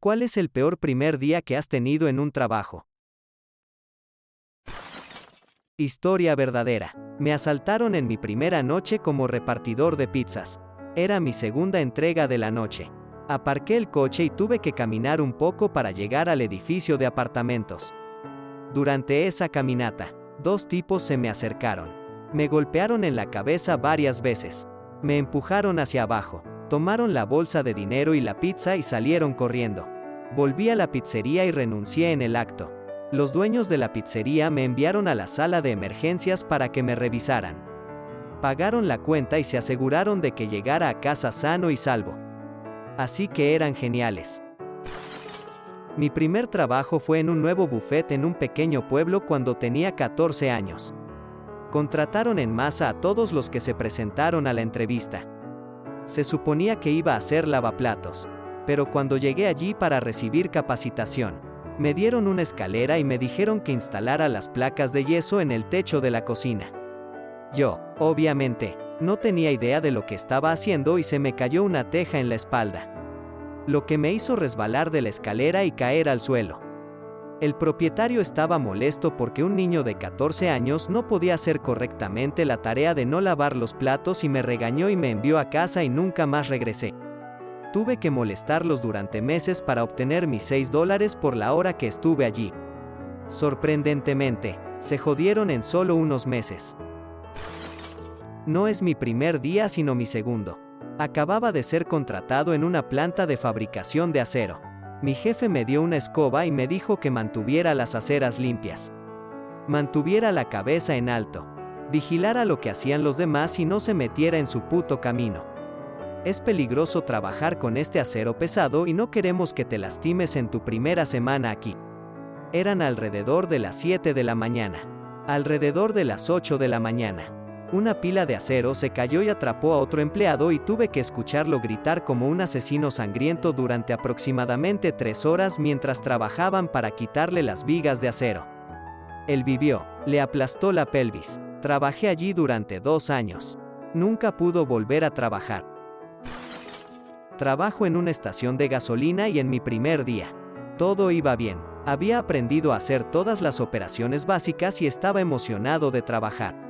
¿Cuál es el peor primer día que has tenido en un trabajo? Historia verdadera. Me asaltaron en mi primera noche como repartidor de pizzas. Era mi segunda entrega de la noche. Aparqué el coche y tuve que caminar un poco para llegar al edificio de apartamentos. Durante esa caminata, dos tipos se me acercaron. Me golpearon en la cabeza varias veces. Me empujaron hacia abajo. Tomaron la bolsa de dinero y la pizza y salieron corriendo. Volví a la pizzería y renuncié en el acto. Los dueños de la pizzería me enviaron a la sala de emergencias para que me revisaran. Pagaron la cuenta y se aseguraron de que llegara a casa sano y salvo. Así que eran geniales. Mi primer trabajo fue en un nuevo buffet en un pequeño pueblo cuando tenía 14 años. Contrataron en masa a todos los que se presentaron a la entrevista. Se suponía que iba a ser lavaplatos, pero cuando llegué allí para recibir capacitación, me dieron una escalera y me dijeron que instalara las placas de yeso en el techo de la cocina. Yo, obviamente, no tenía idea de lo que estaba haciendo y se me cayó una teja en la espalda, lo que me hizo resbalar de la escalera y caer al suelo. El propietario estaba molesto porque un niño de 14 años no podía hacer correctamente la tarea de no lavar los platos y me regañó y me envió a casa y nunca más regresé. Tuve que molestarlos durante meses para obtener mis $6 por la hora que estuve allí. Sorprendentemente, se jodieron en solo unos meses. No es mi primer día sino mi segundo. Acababa de ser contratado en una planta de fabricación de acero. Mi jefe me dio una escoba y me dijo que mantuviera las aceras limpias. Mantuviera la cabeza en alto. Vigilara lo que hacían los demás y no se metiera en su puto camino. Es peligroso trabajar con este acero pesado y no queremos que te lastimes en tu primera semana aquí. Eran alrededor de las 7 de la mañana. Alrededor de las 8 de la mañana. Una pila de acero se cayó y atrapó a otro empleado y tuve que escucharlo gritar como un asesino sangriento durante aproximadamente 3 horas mientras trabajaban para quitarle las vigas de acero. Él vivió, le aplastó la pelvis. Trabajé allí durante 2 años. Nunca pudo volver a trabajar. Trabajo en una estación de gasolina y en mi primer día. Todo iba bien. Había aprendido a hacer todas las operaciones básicas y estaba emocionado de trabajar.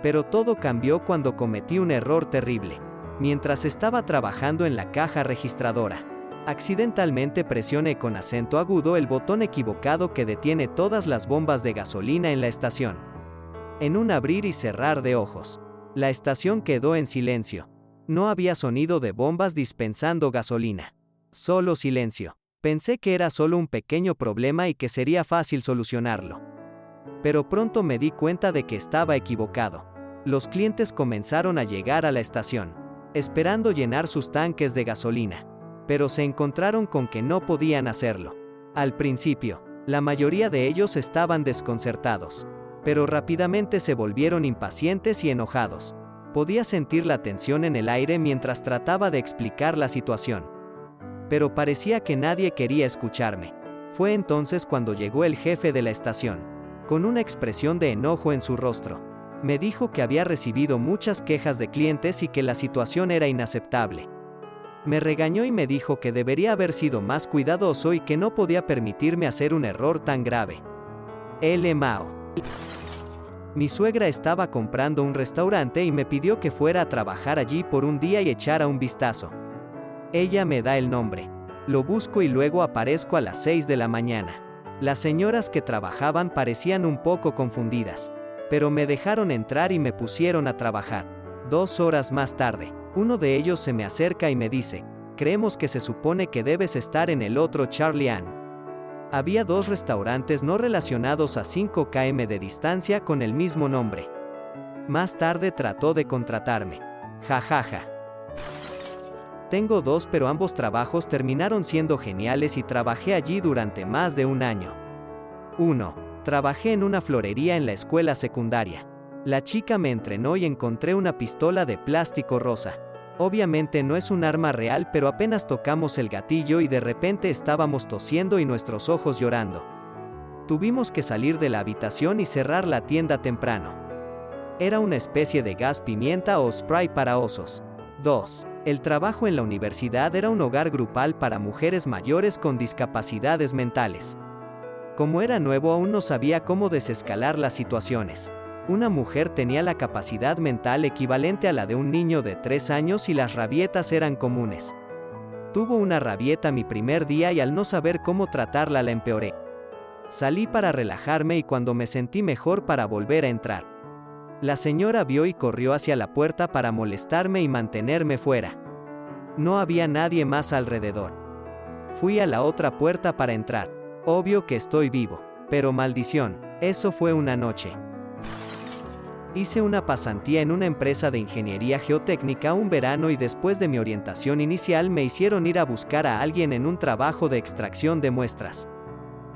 Pero todo cambió cuando cometí un error terrible. Mientras estaba trabajando en la caja registradora, accidentalmente presioné con acento agudo el botón equivocado que detiene todas las bombas de gasolina en la estación. En un abrir y cerrar de ojos, la estación quedó en silencio. No había sonido de bombas dispensando gasolina. Solo silencio. Pensé que era solo un pequeño problema y que sería fácil solucionarlo. Pero pronto me di cuenta de que estaba equivocado. Los clientes comenzaron a llegar a la estación, esperando llenar sus tanques de gasolina, pero se encontraron con que no podían hacerlo. Al principio, la mayoría de ellos estaban desconcertados, pero rápidamente se volvieron impacientes y enojados. Podía sentir la tensión en el aire mientras trataba de explicar la situación. Pero parecía que nadie quería escucharme. Fue entonces cuando llegó el jefe de la estación, con una expresión de enojo en su rostro. Me dijo que había recibido muchas quejas de clientes y que la situación era inaceptable. Me regañó y me dijo que debería haber sido más cuidadoso y que no podía permitirme hacer un error tan grave. Mao. Mi suegra estaba comprando un restaurante y me pidió que fuera a trabajar allí por un día y echara un vistazo. Ella me da el nombre. Lo busco y luego aparezco a las 6 de la mañana. Las señoras que trabajaban parecían un poco confundidas, pero me dejaron entrar y me pusieron a trabajar. 2 horas más tarde, uno de ellos se me acerca y me dice: creemos que se supone que debes estar en el otro Charlie Ann. Había 2 restaurantes no relacionados a 5 km de distancia con el mismo nombre. Más tarde trató de contratarme. Jajaja. Tengo 2, pero ambos trabajos terminaron siendo geniales y trabajé allí durante más de un año. 1. Trabajé en una florería en la escuela secundaria. La chica me entrenó y encontré una pistola de plástico rosa. Obviamente no es un arma real, pero apenas tocamos el gatillo y de repente estábamos tosiendo y nuestros ojos llorando. Tuvimos que salir de la habitación y cerrar la tienda temprano. Era una especie de gas pimienta o spray para osos. 2. El trabajo en la universidad era un hogar grupal para mujeres mayores con discapacidades mentales. Como era nuevo, aún no sabía cómo desescalar las situaciones. Una mujer tenía la capacidad mental equivalente a la de un niño de 3 años y las rabietas eran comunes. Tuvo una rabieta mi primer día y al no saber cómo tratarla la empeoré. Salí para relajarme y cuando me sentí mejor para volver a entrar. La señora vio y corrió hacia la puerta para molestarme y mantenerme fuera. No había nadie más alrededor. Fui a la otra puerta para entrar. Obvio que estoy vivo. Pero maldición, eso fue una noche. Hice una pasantía en una empresa de ingeniería geotécnica un verano y después de mi orientación inicial me hicieron ir a buscar a alguien en un trabajo de extracción de muestras.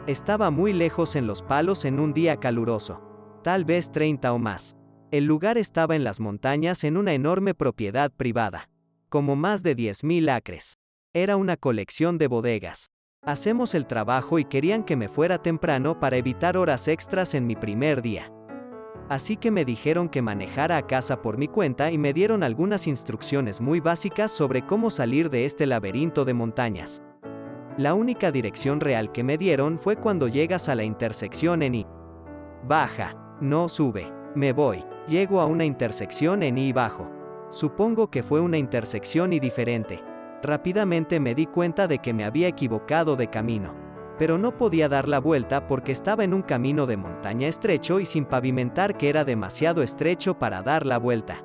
Estaba muy lejos en Los Palos en un día caluroso. Tal vez 30 o más. El lugar estaba en las montañas en una enorme propiedad privada. Como más de 10.000 acres. Era una colección de bodegas. Hacemos el trabajo y querían que me fuera temprano para evitar horas extras en mi primer día. Así que me dijeron que manejara a casa por mi cuenta y me dieron algunas instrucciones muy básicas sobre cómo salir de este laberinto de montañas. La única dirección real que me dieron fue cuando llegas a la intersección en I. Baja, no sube, me voy, llego a una intersección en I y bajo. Supongo que fue una intersección y diferente. Rápidamente me di cuenta de que me había equivocado de camino. Pero no podía dar la vuelta porque estaba en un camino de montaña estrecho y sin pavimentar que era demasiado estrecho para dar la vuelta.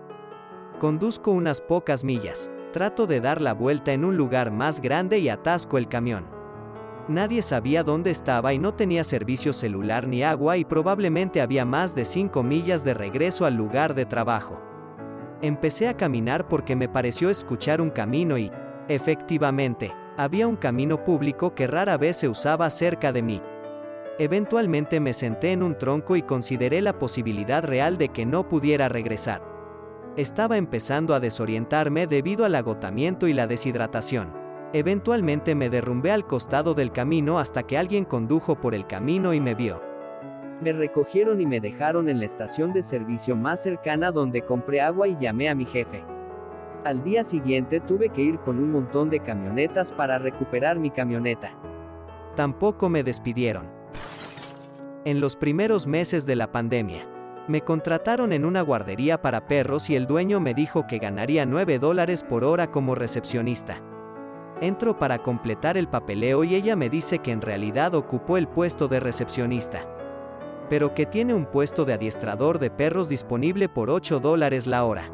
Conduzco unas pocas millas, trato de dar la vuelta en un lugar más grande y atasco el camión. Nadie sabía dónde estaba y no tenía servicio celular ni agua y probablemente había más de 5 millas de regreso al lugar de trabajo. Empecé a caminar porque me pareció escuchar un camino y, efectivamente, había un camino público que rara vez se usaba cerca de mí. Eventualmente me senté en un tronco y consideré la posibilidad real de que no pudiera regresar. Estaba empezando a desorientarme debido al agotamiento y la deshidratación. Eventualmente me derrumbé al costado del camino hasta que alguien condujo por el camino y me vio. Me recogieron y me dejaron en la estación de servicio más cercana donde compré agua y llamé a mi jefe. Al día siguiente tuve que ir con un montón de camionetas para recuperar mi camioneta. Tampoco me despidieron. En los primeros meses de la pandemia, me contrataron en una guardería para perros y el dueño me dijo que ganaría $9 por hora como recepcionista. Entro para completar el papeleo y ella me dice que en realidad ocupó el puesto de recepcionista, pero que tiene un puesto de adiestrador de perros disponible por $8 la hora.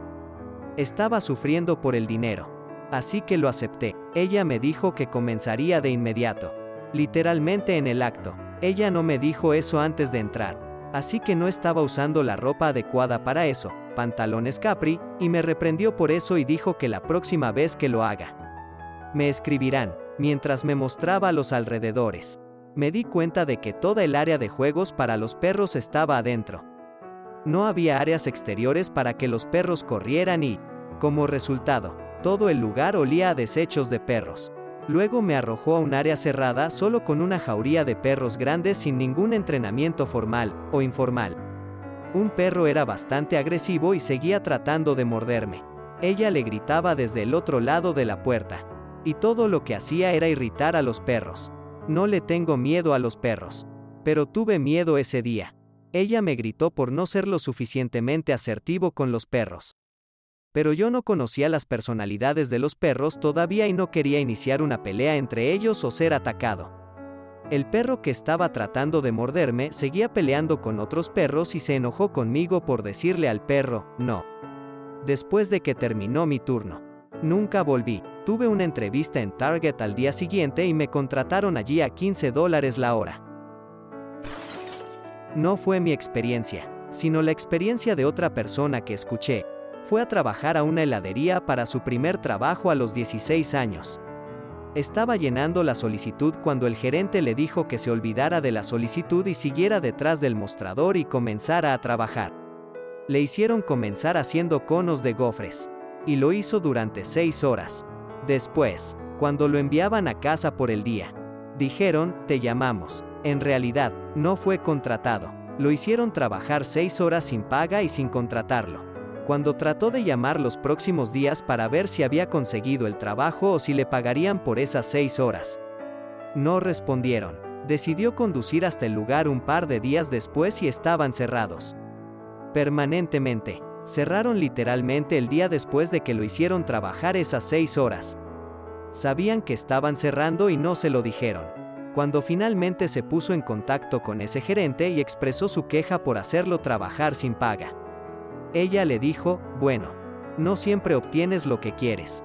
Estaba sufriendo por el dinero, así que lo acepté. Ella me dijo que comenzaría de inmediato. Literalmente en el acto. Ella no me dijo eso antes de entrar, así que no estaba usando la ropa adecuada para eso, pantalones Capri, y me reprendió por eso y dijo que la próxima vez que lo haga, me escribirán, mientras me mostraba a los alrededores. Me di cuenta de que toda el área de juegos para los perros estaba adentro. No había áreas exteriores para que los perros corrieran y, como resultado, todo el lugar olía a desechos de perros. Luego me arrojó a un área cerrada solo con una jauría de perros grandes sin ningún entrenamiento formal o informal. Un perro era bastante agresivo y seguía tratando de morderme. Ella le gritaba desde el otro lado de la puerta. Y todo lo que hacía era irritar a los perros. No le tengo miedo a los perros. Pero tuve miedo ese día. Ella me gritó por no ser lo suficientemente asertivo con los perros. Pero yo no conocía las personalidades de los perros todavía y no quería iniciar una pelea entre ellos o ser atacado. El perro que estaba tratando de morderme seguía peleando con otros perros y se enojó conmigo por decirle al perro, no. Después de que terminó mi turno, nunca volví. Tuve una entrevista en Target al día siguiente y me contrataron allí a $15 la hora. No fue mi experiencia, sino la experiencia de otra persona que escuché. Fue a trabajar a una heladería para su primer trabajo a los 16 años. Estaba llenando la solicitud cuando el gerente le dijo que se olvidara de la solicitud y siguiera detrás del mostrador y comenzara a trabajar. Le hicieron comenzar haciendo conos de gofres. Y lo hizo durante 6 horas. Después, cuando lo enviaban a casa por el día, dijeron, te llamamos. En realidad, no fue contratado. Lo hicieron trabajar 6 horas sin paga y sin contratarlo. Cuando trató de llamar los próximos días para ver si había conseguido el trabajo o si le pagarían por esas 6 horas, no respondieron. Decidió conducir hasta el lugar un par de días después y estaban cerrados. Permanentemente. Cerraron literalmente el día después de que lo hicieron trabajar esas 6 horas. Sabían que estaban cerrando y no se lo dijeron. Cuando finalmente se puso en contacto con ese gerente y expresó su queja por hacerlo trabajar sin paga, ella le dijo, bueno, no siempre obtienes lo que quieres.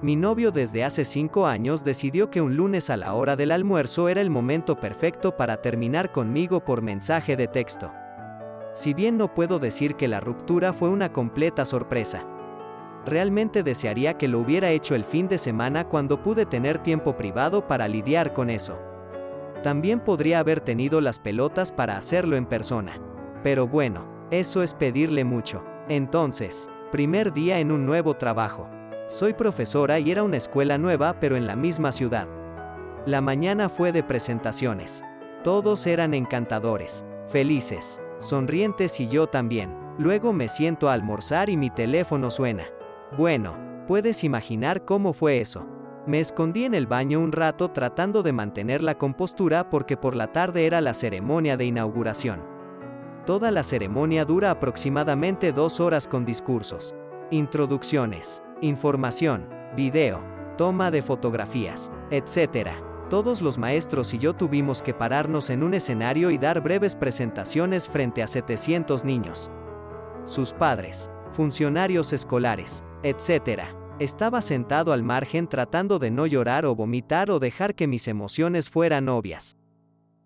Mi novio desde hace 5 años decidió que un lunes a la hora del almuerzo era el momento perfecto para terminar conmigo por mensaje de texto. Si bien no puedo decir que la ruptura fue una completa sorpresa, realmente desearía que lo hubiera hecho el fin de semana cuando pude tener tiempo privado para lidiar con eso. También podría haber tenido las pelotas para hacerlo en persona. Pero bueno, eso es pedirle mucho. Entonces, primer día en un nuevo trabajo. Soy profesora y era una escuela nueva pero en la misma ciudad. La mañana fue de presentaciones. Todos eran encantadores, felices, sonrientes y yo también. Luego me siento a almorzar y mi teléfono suena. Bueno, puedes imaginar cómo fue eso. Me escondí en el baño un rato tratando de mantener la compostura porque por la tarde era la ceremonia de inauguración. Toda la ceremonia dura aproximadamente 2 horas con discursos, introducciones, información, video, toma de fotografías, etc. Todos los maestros y yo tuvimos que pararnos en un escenario y dar breves presentaciones frente a 700 niños, sus padres, funcionarios escolares, etc. Estaba sentado al margen tratando de no llorar o vomitar o dejar que mis emociones fueran obvias.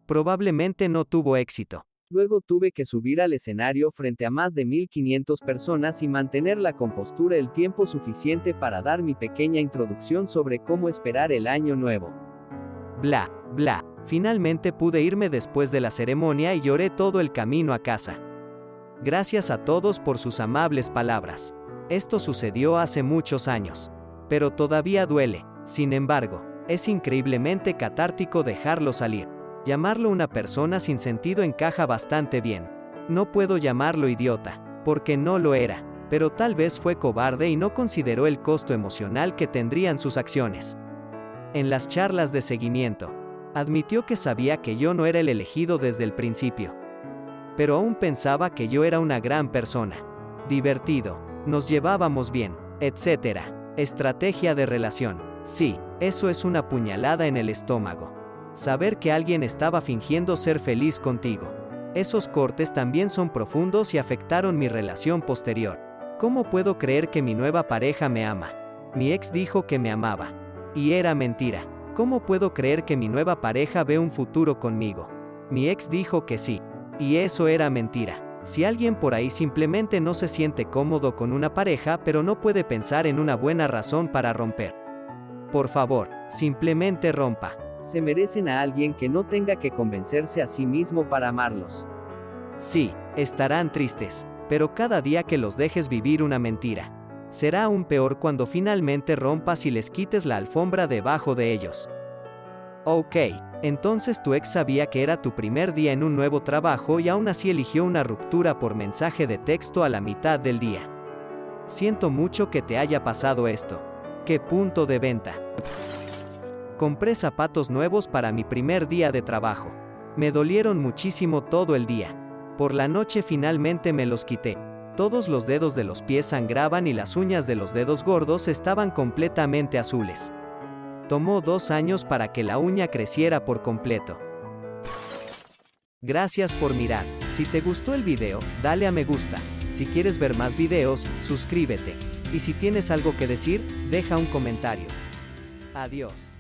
Probablemente no tuvo éxito. Luego tuve que subir al escenario frente a más de 1500 personas y mantener la compostura el tiempo suficiente para dar mi pequeña introducción sobre cómo esperar el año nuevo. Bla, bla. Finalmente pude irme después de la ceremonia y lloré todo el camino a casa. Gracias a todos por sus amables palabras. Esto sucedió hace muchos años. Pero todavía duele. Sin embargo, es increíblemente catártico dejarlo salir. Llamarlo una persona sin sentido encaja bastante bien. No puedo llamarlo idiota, porque no lo era, pero tal vez fue cobarde y no consideró el costo emocional que tendrían sus acciones. En las charlas de seguimiento, admitió que sabía que yo no era el elegido desde el principio. Pero aún pensaba que yo era una gran persona. Divertido, nos llevábamos bien, etc. Estrategia de relación. Sí, eso es una puñalada en el estómago. Saber que alguien estaba fingiendo ser feliz contigo. Esos cortes también son profundos y afectaron mi relación posterior. ¿Cómo puedo creer que mi nueva pareja me ama? Mi ex dijo que me amaba. Y era mentira. ¿Cómo puedo creer que mi nueva pareja ve un futuro conmigo? Mi ex dijo que sí. Y eso era mentira. Si alguien por ahí simplemente no se siente cómodo con una pareja pero no puede pensar en una buena razón para romper, por favor, simplemente rompa. Se merecen a alguien que no tenga que convencerse a sí mismo para amarlos. Sí, estarán tristes, pero cada día que los dejes vivir una mentira, será aún peor cuando finalmente rompas y les quites la alfombra debajo de ellos. Ok, entonces tu ex sabía que era tu primer día en un nuevo trabajo y aún así eligió una ruptura por mensaje de texto a la mitad del día. Siento mucho que te haya pasado esto. ¿Qué punto de venta? Compré zapatos nuevos para mi primer día de trabajo. Me dolieron muchísimo todo el día. Por la noche finalmente me los quité. Todos los dedos de los pies sangraban y las uñas de los dedos gordos estaban completamente azules. Tomó 2 años para que la uña creciera por completo. Gracias por mirar. Si te gustó el video, dale a me gusta. Si quieres ver más videos, suscríbete. Y si tienes algo que decir, deja un comentario. Adiós.